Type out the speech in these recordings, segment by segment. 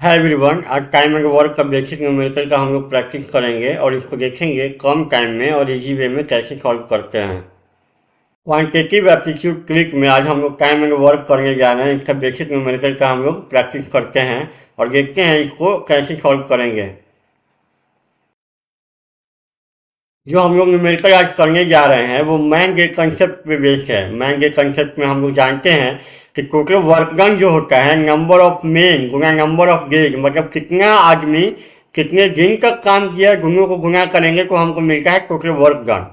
Hi everyone, आज time and work का basic numerical का हम लोग प्रैक्टिस करेंगे और इसको देखेंगे कम टाइम में और इजी वे में कैसे सॉल्व करते हैं। क्वांटिटेटिव एप्टीट्यूड क्लिक में आज हम लोग टाइम एंड वर्क करने जा रहे हैं। इसका बेसिक न्यूमेरिकल का हम लोग प्रैक्टिस करते हैं और देखते हैं इसको कैसे सॉल्व करेंगे। जो हम लोग न्यूमेरिकल आज करने जा रहे हैं वो मैन गेज कंसेप्ट पे बेस्ड है। मैन गेज कंसेप्ट में हम लोग जानते हैं कि टोटल वर्क डन जो होता है number of main Guna number of gauge, मतलब कितना आदमी कितने दिन तक काम किया, दोनों को गुना करेंगे तो हमको मिलता है टोटल वर्क डन।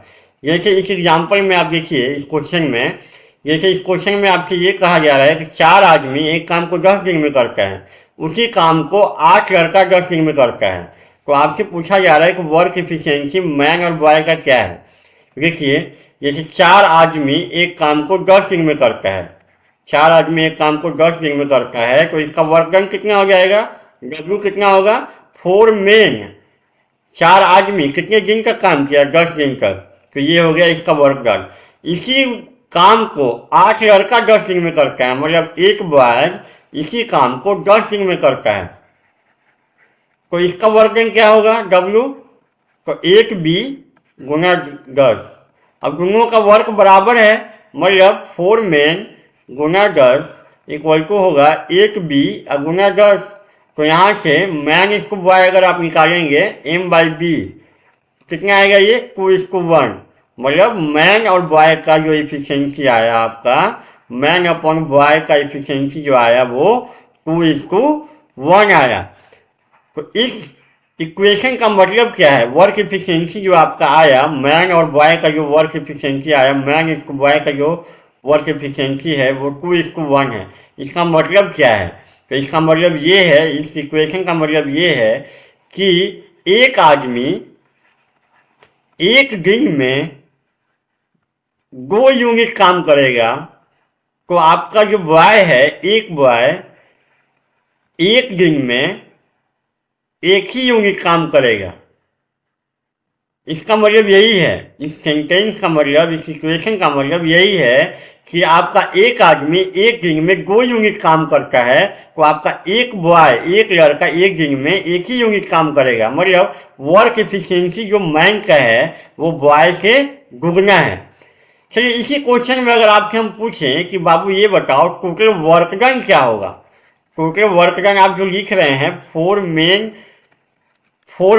जैसे इस एग्जाम्पल में आप देखिए, इस क्वेश्चन में जैसे इस क्वेश्चन में आपसे ये कहा जा रहा है कि 4 आदमी एक काम को 10 दिन में करता है, उसी काम को 8 लड़का 10 दिन में करता है। तो आपसे पूछा जा रहा है कि वर्क इफिशियंसी मैन और बॉय का क्या है। देखिए, जैसे 4 आदमी एक काम को 10 दिन में करता है, 4 आदमी एक काम को 10 दिन में करता है, तो इसका वर्क डन कितना हो जाएगा, डब्ल्यू कितना होगा, 4 मेन। 4 आदमी कितने दिन तक काम किया, 10 दिन तक, तो ये हो गया इसका वर्क डन। इसी काम को 8 लड़का 10 दिन में करता है, मतलब एक बॉय इसी काम को 10 दिन में करता है, तो इसका वर्क डन क्या होगा, डब्ल्यू। तो 1 बी गुना 10। अब दोनों का वर्क बराबर है, मतलब 4 मेन गुना 10 इक्वल टू होगा 1 बी गुना 10। तो यहाँ से मैन इसको बॉय अगर आप निकालेंगे m/b, कितना आएगा ये 2:1। मतलब मैन और बॉय का जो इफिशियंसी आया आपका, मैन अपॉन बॉय का इफिशियंसी जो आया वो 2:1 आया। तो इस इक्वेशन का मतलब क्या है, वर्क इफिशियंसी जो आपका आया, मैन और बॉय का जो वर्क इफिशियंसी आया, मैन इसको बॉय का जो वर्क इफिशियंसी है वो 2:1 है। इसका मतलब क्या है, तो इसका मतलब ये है, इस इक्वेशन का मतलब ये है कि एक आदमी एक दिन में 2 यूनिट काम करेगा, तो आपका जो बॉय है, एक बॉय एक दिन में एक ही यूनिट काम करेगा। इसका मतलब यही है, इस सेंटेंस का मतलब, इस इक्वेशन का मतलब यही है कि आपका एक आदमी एक दिन में 2 यूनिट काम करता है, तो आपका एक बॉय एक लड़का एक दिन में एक ही यूनिट काम करेगा। मतलब वर्क इफिशियंसी जो मैन का है वो बॉय से दुगना है। चलिए, इसी क्वेश्चन में अगर आपसे हम पूछें कि बाबू ये बताओ टोटल वर्क डन क्या होगा, टोटल वर्क डन आप जो लिख रहे हैं 4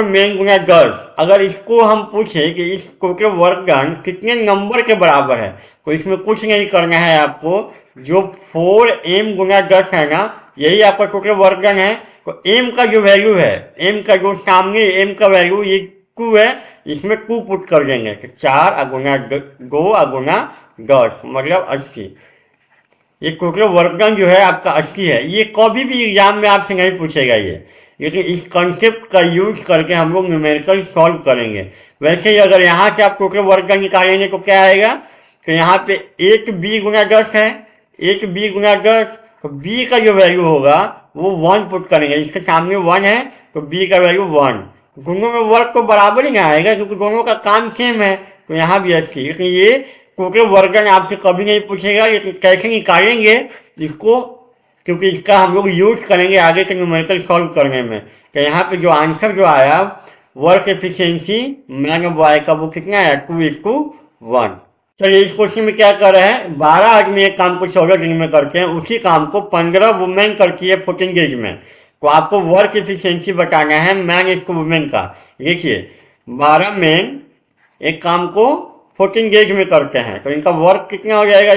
मेन गुना 10, अगर इसको हम पूछे कि इस टोटल वर्क डन कितने नंबर के बराबर है, तो इसमें कुछ नहीं करना है आपको। जो 4m गुना 10 है ना, यही आपका टोटल वर्क डन है। तो m का जो वैल्यू है, m का जो सामने m का वैल्यू ये 2 है, इसमें 2 पुट कर देंगे, तो 4 गुना 2 गुना 10 मतलब 80। ये टोटल वर्क डन जो है आपका 80 है। ये कभी भी एग्जाम में आपसे नहीं पूछेगा ये, लेकिन इस कंसेप्ट का यूज करके हम लोग न्यूमेरिकल सॉल्व करेंगे। वैसे ही अगर यहाँ से आप टोटल वर्क डन निकालेंगे तो क्या आएगा, तो यहाँ पे 1b गुना 10 है, 1b गुना 10, तो b का जो वैल्यू होगा वो 1 पुट करेंगे, इसके सामने 1 है तो b का वैल्यू 1। दोनों में वर्क तो बराबर ही ना आएगा क्योंकि दोनों का काम सेम है, तो यहाँ भी 80। लेकिन ये टोटल वर्क डन आपसे कभी नहीं पूछेगा, लेकिन कैसे निकालेंगे इसको, क्योंकि इसका हम लोग यूज करेंगे आगे के न्यूमेरिकल सॉल्व करने में। तो यहाँ पे जो आंसर जो आया वर्क एफिशिएंसी मैन और बॉय का वो कितना आया 2:1। चलिए, इस क्वेश्चन में क्या कर रहे हैं, 12 आदमी एक काम को 14 दिन में करते हैं, उसी काम को 15 वुमेन करती है 14 डेज में। तो आपको वर्क एफिशिएंसी बताना है मैन इसको वुमेन का। देखिए, 12 मेन एक काम को 14 डेज में करते हैं, तो इनका वर्क कितना हो जाएगा,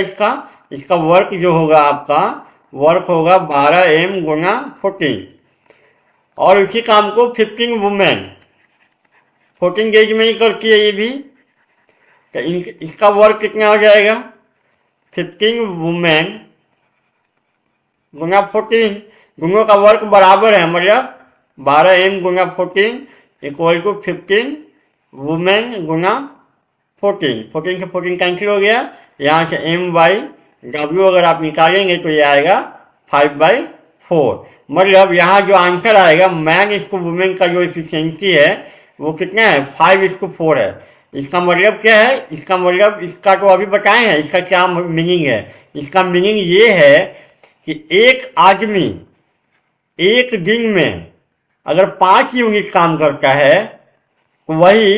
इसका वर्क जो होगा आपका वर्क होगा 12m गुना 14, और इसी काम को 15 वुमेन 14 डेज में ही करती है ये भी, तो इसका वर्क कितना हो जाएगा 15 वुमेन गुना 14। दोनों का वर्क बराबर है, मतलब 12m गुना 14 इक्वल टू 15 वुमेन गुना 14। 14 से 14 कैंसिल हो गया, यहाँ से m/w अगर आप निकालेंगे तो ये आएगा 5/4। मतलब यहाँ जो आंसर आएगा मैन इसको वुमेन का जो इफिशियंसी है वो कितना है 5:4 है। इसका मतलब क्या है, इसका मतलब इसका तो अभी बताए हैं, इसका क्या मीनिंग है। इसका मीनिंग ये है कि एक आदमी एक दिन में अगर 5 यूनिट काम करता है, तो वही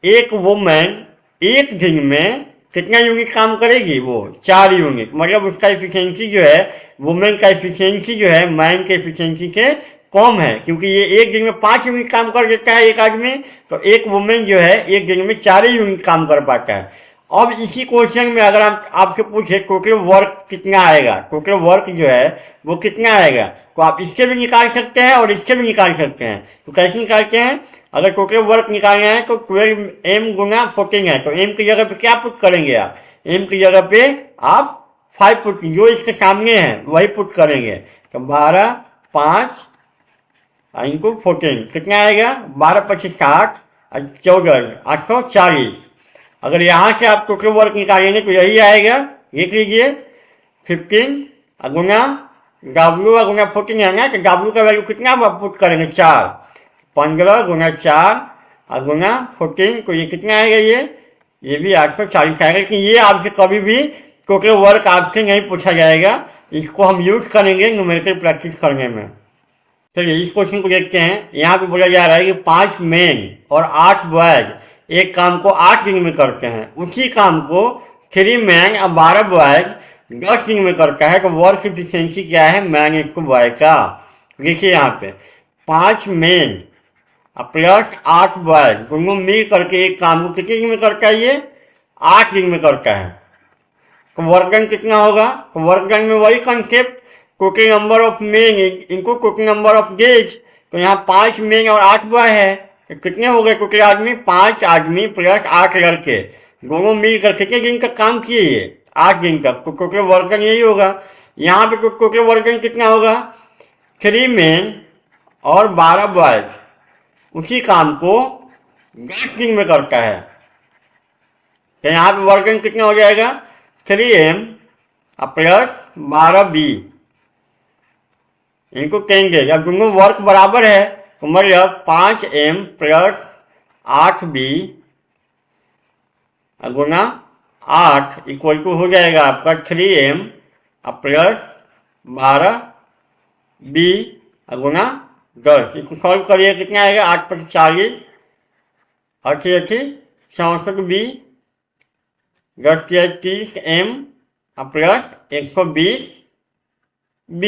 एक वुमेन एक दिन में कितना यूनिट काम करेगी? वो 4 यूनिट। मतलब उसका एफिशिएंसी जो है, वुमेन का एफिशिएंसी जो है मैन के एफिशिएंसी से कम है, क्योंकि ये एक दिन में 5 यूनिट काम कर देता है एक आदमी, तो एक वुमेन जो है एक दिन में 4 ही यूनिट काम कर पाता है। अब इसी क्वेश्चन में अगर आपसे पूछे टोटल वर्क कितना आएगा, टोटल वर्क जो है वो कितना आएगा, तो आप इससे भी निकाल सकते हैं और इससे भी निकाल सकते हैं। तो कैसे निकालते हैं? अगर टोटल वर्क निकालना है तो 12m गुना 14 है, तो m की जगह पे क्या पुट करेंगे आप? m की जगह पे आप 5 पुट, जो इसके सामने है वही पुट करेंगे। तो 12 5 इनटू 14 कितना आएगा? 12 25 60 और 14 840। अगर यहाँ से आप टोटल वर्क निकालेंगे तो यही आएगा, लिख लीजिए 15 गुना W गुना 14 है ना, तो W का वैल्यू कितना आप पुट करेंगे? 4। 15 गुना 4 गुना 14, तो ये कितना आएगा? ये भी 840 आएगा। लेकिन ये आपसे कभी भी टोटल वर्क आपसे नहीं पूछा जाएगा, इसको हम यूज करेंगे न्यूमेरिकल प्रैक्टिस करने में। चलिए इस क्वेश्चन को देखते हैं। यहाँ पे बोला जा रहा है कि 5 मेन और 8 बॉयज एक काम को 8 दिन में करते हैं, उसी काम को 3 मैन और 12 बॉयज 10 दिन में करता है, तो वर्क एफिशिएंसी क्या है मैन इसको बॉय का? देखिए यहाँ पे 5 मेन प्लस 8 बॉयज दोनों मिल करके एक काम को कितने दिन में करता है? ये 8 दिन में करता है। तो वर्क डन कितना होगा? तो वर्क डन में वही concept, total number of main इनको टोटल नंबर ऑफ डेज। तो यहाँ 5 मेन और 8 बॉय है, तो कितने हो गए टोटल आदमी? 5 आदमी प्लस 8 लड़के दोनों मिलकर कितने दिन का काम किए? ये 8 दिन तक। तो टोटल वर्क डन यही होगा। यहाँ पे टोटल वर्क डन कितना होगा? 3 मेन और 12 बॉयज उसी काम को 10 दिन में करता है, तो यहाँ पे वर्क डन कितना हो जाएगा? 3m प्लस 12b इनको 10 डेज। अब दोनों वर्क बराबर है, तो मतलब 5m plus 8b Guna 8 equal to हो जाएगा आपका 3m प्लस 12b गुना 10। इसको सॉल्व करिए, कितना आएगा? 8 पर 40 80 64b 10 30m प्लस 120b।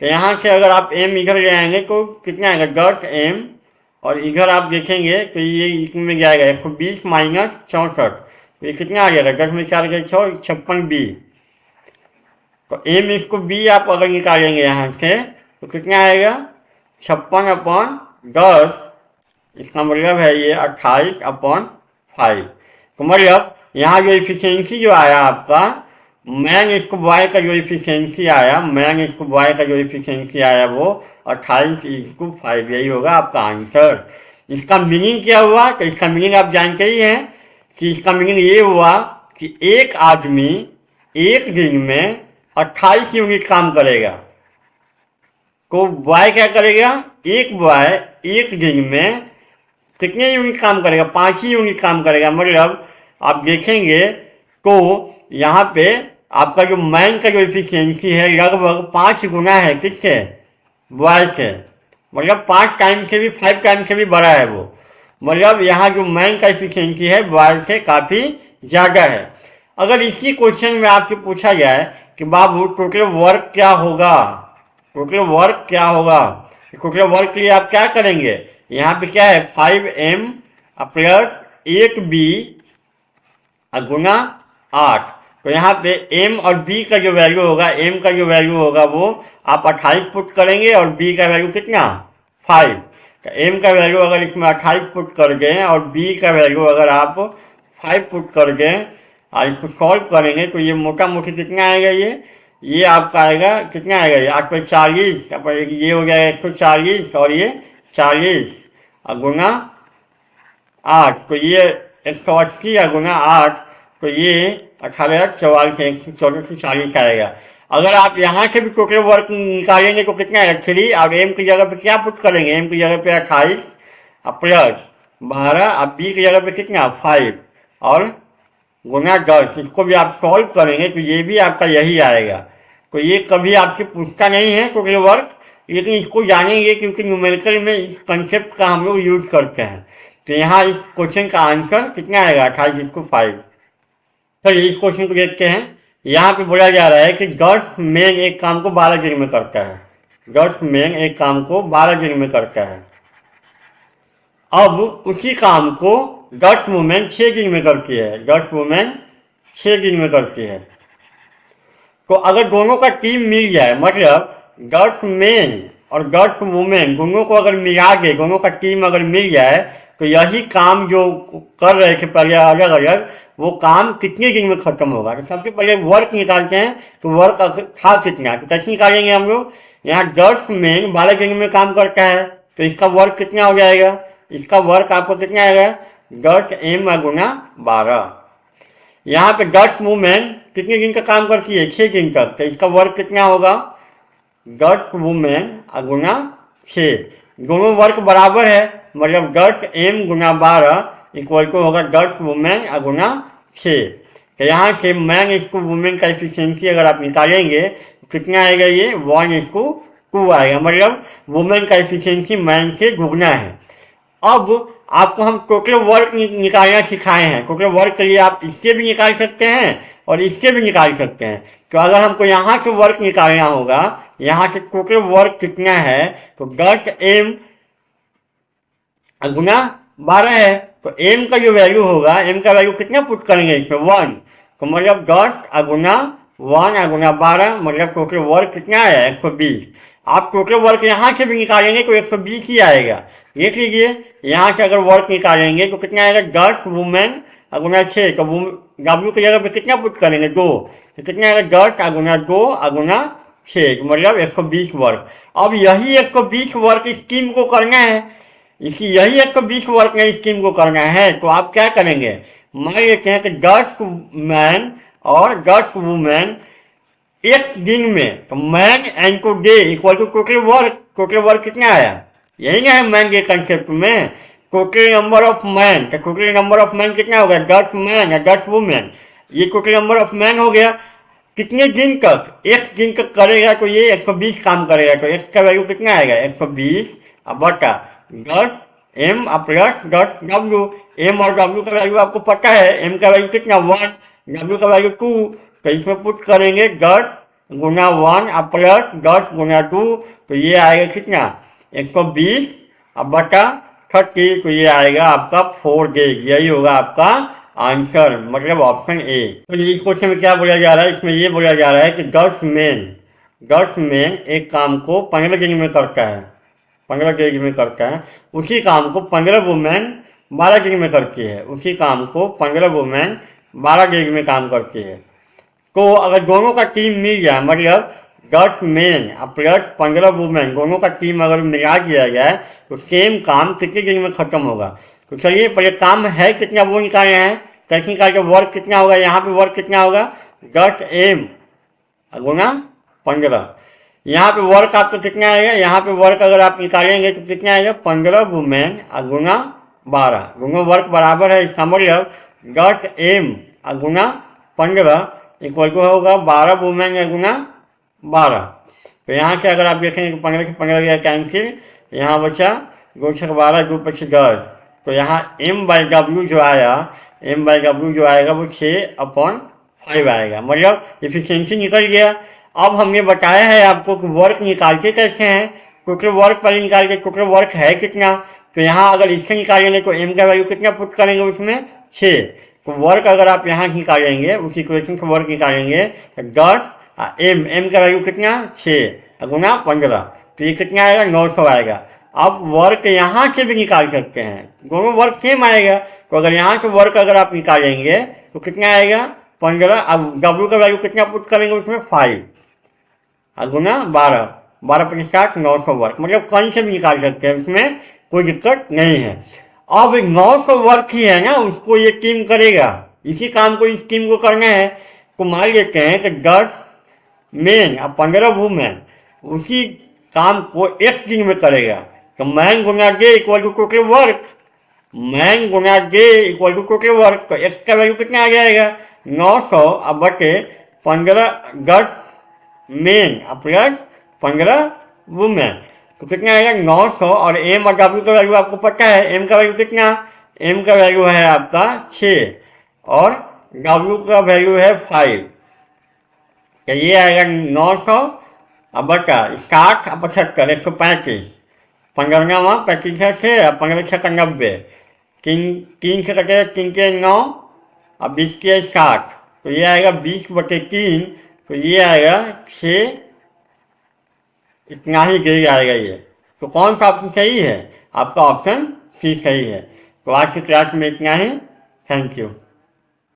तो यहाँ से अगर आप m इधर ले आएंगे तो कितना आएगा? 10m, और इधर आप देखेंगे तो ये इसमें जाएगा 120 माइनस 64, तो ये कितना आ जाएगा? 10 में 4 गए 6 56b। तो m इसको b आप अगर निकालेंगे यहाँ से तो कितना आएगा? 56/10, इसका मतलब है ये 28/5। तो मतलब यहाँ जो एफिशिएंसी जो आया आपका मैन इसको बॉय का जो एफिशिएंसी आया, मैन इसको बॉय का जो एफिशिएंसी आया वो 28/5, यही होगा आपका आंसर। इसका मीनिंग क्या हुआ? तो इसका मीनिंग आप जानते ही हैं कि इसका मीनिंग ये हुआ कि एक आदमी एक दिन में 28 यूनिट काम करेगा। तो बॉय क्या करेगा? एक बॉय एक दिन में कितने यूनिट काम करेगा? 5 ही यूनिट काम करेगा। मतलब आप देखेंगे तो यहाँ पे आपका जो मैन का जो एफिशिएंसी है लगभग 5 गुना है किससे? बॉय से। मतलब 5 टाइम से भी 5 टाइम से भी बड़ा है वो। मतलब यहाँ जो मैन का एफिशिएंसी है बॉय से काफ़ी ज़्यादा है। अगर इसी क्वेश्चन में आपसे पूछा जाए कि बाबू टोटल वर्क क्या होगा, टोटल वर्क क्या होगा, टोटल वर्क के लिए आप क्या करेंगे? यहाँ पे क्या है? 5m प्लस 8b गुना 8। तो यहाँ पे m और b का जो वैल्यू होगा, m का जो वैल्यू होगा वो आप 28 पुट करेंगे और b का वैल्यू कितना? 5। तो m का वैल्यू अगर इसमें 28 पुट कर दें और b का वैल्यू अगर आप 5 पुट कर दें और इसको सॉल्व करेंगे तो ये मोटा मोटी कितना आएगा? ये आपका आएगा कितना आएगा? ये 8 पर 40, ये हो जाएगा 140 और ये 40 गुना 8, तो ये 180 गुना 8, तो ये 1844 आएगा। अगर आप यहाँ से भी टोटल वर्क निकालेंगे तो कितना आएगा? 3 और m की जगह पे क्या पुट करेंगे? m की जगह पे 28 प्लस 12 और b की जगह पे कितना? 5 और गुना 10। इसको भी आप सॉल्व करेंगे तो ये भी आपका यही आएगा। तो ये कभी आपसे पूछता नहीं है टोटल वर्क, लेकिन इसको जानेंगे क्योंकि न्यूमेरिकल में इस कंसेप्ट का हम लोग यूज करते हैं। तो यहाँ इस क्वेश्चन का आंसर कितना आएगा, 28:5। चलिए इस क्वेश्चन को देखते हैं। यहाँ पे बोला जा रहा है कि 10 मैन एक काम को 12 दिन में करता है। 10 मैन एक काम को 12 दिन में करता है। अब उसी काम को 10 वुमेन 6 दिन में करती है। 10 वुमेन 6 दिन में करती है। तो अगर दोनों का टीम मिल जाए, मतलब 10 मैन और 10 वुमेन दोनों को अगर मिला के दोनों का टीम अगर मिल जाए तो यही काम जो कर रहे थे पहले अलग अलग, वो काम कितने दिन में खत्म होगा। तो सबसे पहले वर्क निकालते हैं। तो वर्क था कितना, तो कैसे निकालेंगे हम लोग। यहाँ 10 मैन 12 दिन में काम करता है तो इसका वर्क कितना हो जाएगा, इसका वर्क आपको कितना आएगा, 10m गुना 12। यहाँ पे 10 वुमेन कितने दिन का काम करती है, 6 दिन तक, तो इसका वर्क कितना होगा, 10 वुमेन गुना 6। दोनों वर्क बराबर है, मतलब 10m गुना 12 इक्वल टू होगा 10 वुमेन गुना 6। तो यहाँ से मैन इसको वुमेन का एफिशिएंसी अगर आप निकालेंगे तो कितना आएगा, ये 1:2 आएगा। मतलब वुमेन का एफिशिएंसी मैन से दुगना है। अब आपको हम टोटल वर्क निकालना सिखाए हैं। टोटल वर्क के लिए आप इससे भी निकाल सकते हैं और इससे भी निकाल सकते हैं। तो अगर हमको यहाँ से वर्क निकालना होगा, यहाँ से टोटल वर्क कितना है, तो 10m गुना 12 है। तो m का जो वैल्यू होगा, m का वैल्यू कितना पुट करेंगे इसमें, 1। तो मतलब 10 गुना 1 गुना 12, मतलब टोटल वर्क कितना आया, 120। आप टोटल वर्क यहाँ से भी निकालेंगे तो 120 ही आएगा। देख लीजिए, यहाँ से अगर वर्क निकालेंगे तो कितना आएगा, 10 वुमेन गुना 6। तो W की जगह पे कितना पुट करेंगे, 2। तो कितना आएगा, 10 गुना 2 गुना 6, मतलब 120 वर्क। अब यही 120 वर्क इस टीम को करना है। यही 120 वर्क में इस टीम को करना है। तो आप क्या करेंगे, मान लेते हैं कि 10 मैन और 10 वुमेन एक दिन में, तो man and to day equal to total work. Total work कितना आया, यही ना है मैन के कंसेप्ट में, टोटल नंबर ऑफ मैन। तो टोटल नंबर ऑफ मैन कितना हो गया, 10 मैन या 10 वुमेन। ये टोटल नंबर ऑफ मैन हो गया। कितने दिन तक, एक दिन तक करेगा तो ये 120 काम करेगा। तो x का वैल्यू कितना आएगा, 120 बटा 10m प्लस 10w। m और w का वैल्यू आपको पता है, m का वैल्यू कितना, 1, w का वैल्यू 2। तो इसमें पुट करेंगे 10 गुना 1 प्लस 10 गुना 2। तो ये आएगा कितना, 120 बटा 30। तो ये आएगा आपका 4 डेज। यही होगा आपका आंसर, मतलब ऑप्शन ए। तो इस क्वेश्चन में क्या बोला जा रहा है, इसमें ये बोला जा रहा है कि 10 मैन एक काम को 15 दिन में करता है, 15 दिन में करता है। उसी काम को 15 वुमेन 12 दिन में करती है। उसी काम को 15 वुमेन 12 दिन में काम करती है। तो अगर दोनों का टीम मिल जाए, मतलब 10 मैन प्लस 15 वुमेन दोनों का टीम अगर मिला दिया जाए तो सेम काम कितने दिन में खत्म होगा। तो चलिए पहले काम है कितना वो निकालना है। कैसे निकाल के, वर्क कितना होगा, यहाँ पे वर्क कितना होगा, 10m गुना 15। यहाँ पे वर्क आपको कितना आएगा, यहाँ पे वर्क अगर आप निकालेंगे तो कितना आएगा, 15 वुमेन गुना 12। दोनों वर्क बराबर है, इसका मतलब 10m गुना 15 इक्वल टू होगा 12 वुमेन गुना 12। तो यहाँ से अगर आप देखेंगे तो 15 से 15 गया कैंसिल, यहाँ बचा 2 से 12 2 5 10। तो यहाँ m/w जो आएगा वो 6/5 आएगा, मतलब एफिशिएंसी निकल गया। अब हमने बताया है आपको कि वर्क निकालते कैसे हैं। टोटल वर्क पहले निकाल के, टोटल वर्क है कितना, तो यहाँ अगर इससे निकालेंगे तो m का वैल्यू कितना पुट करेंगे उसमें, 6। तो वर्क अगर आप यहाँ निकालेंगे, उस इक्वेशन से वर्क निकालेंगे, 10m का वैल्यू कितना, 6 गुना 15। तो ये कितना आएगा, 900 आएगा। अब वर्क यहाँ से भी निकाल सकते हैं, दोनों वर्क सेम आएगा। तो अगर यहाँ से वर्क अगर आप निकालेंगे तो कितना आएगा, 15। अब w का वैल्यू कितना पुट करेंगे उसमें, 5 गुना 12, 12 × 7 900 वर्क। मतलब कहीं से भी निकाल सकते हैं, इसमें कोई दिक्कत नहीं है। अब 900 वर्क ही है ना, उसको ये टीम करेगा, इसी काम को इस टीम को करना है। तो मान लेते हैं कि 10 मैन और 15 वुमेन उसी काम को एक दिन में करेगा। तो मैन गुना day equal to total work, man गुना day equal to total work. तो एक्स का वैल्यू कितना आ जाएगा, 900 बटे 15, 10 मैन प्लस 15 वुमेन। तो कितना आएगा 900, और एम और डब्ल्यू का वैल्यू आपको पता है, एम का वैल्यू कितना, एम का वैल्यू है आपका 6 और डब्ल्यू का वैल्यू है 5। तो ये आएगा 900 अब बटा 60 और 75 135, 15वां 35 से 15 का 90, तीन से कटेगा 3 के 9 और 20 के 60, तो ये आएगा 20/3, तो ये आएगा 6, इतना ही गिर आएगा ये। तो कौन सा ऑप्शन सही है, आपका ऑप्शन सी सही है। तो आज की क्लास में इतना ही, थैंक यू।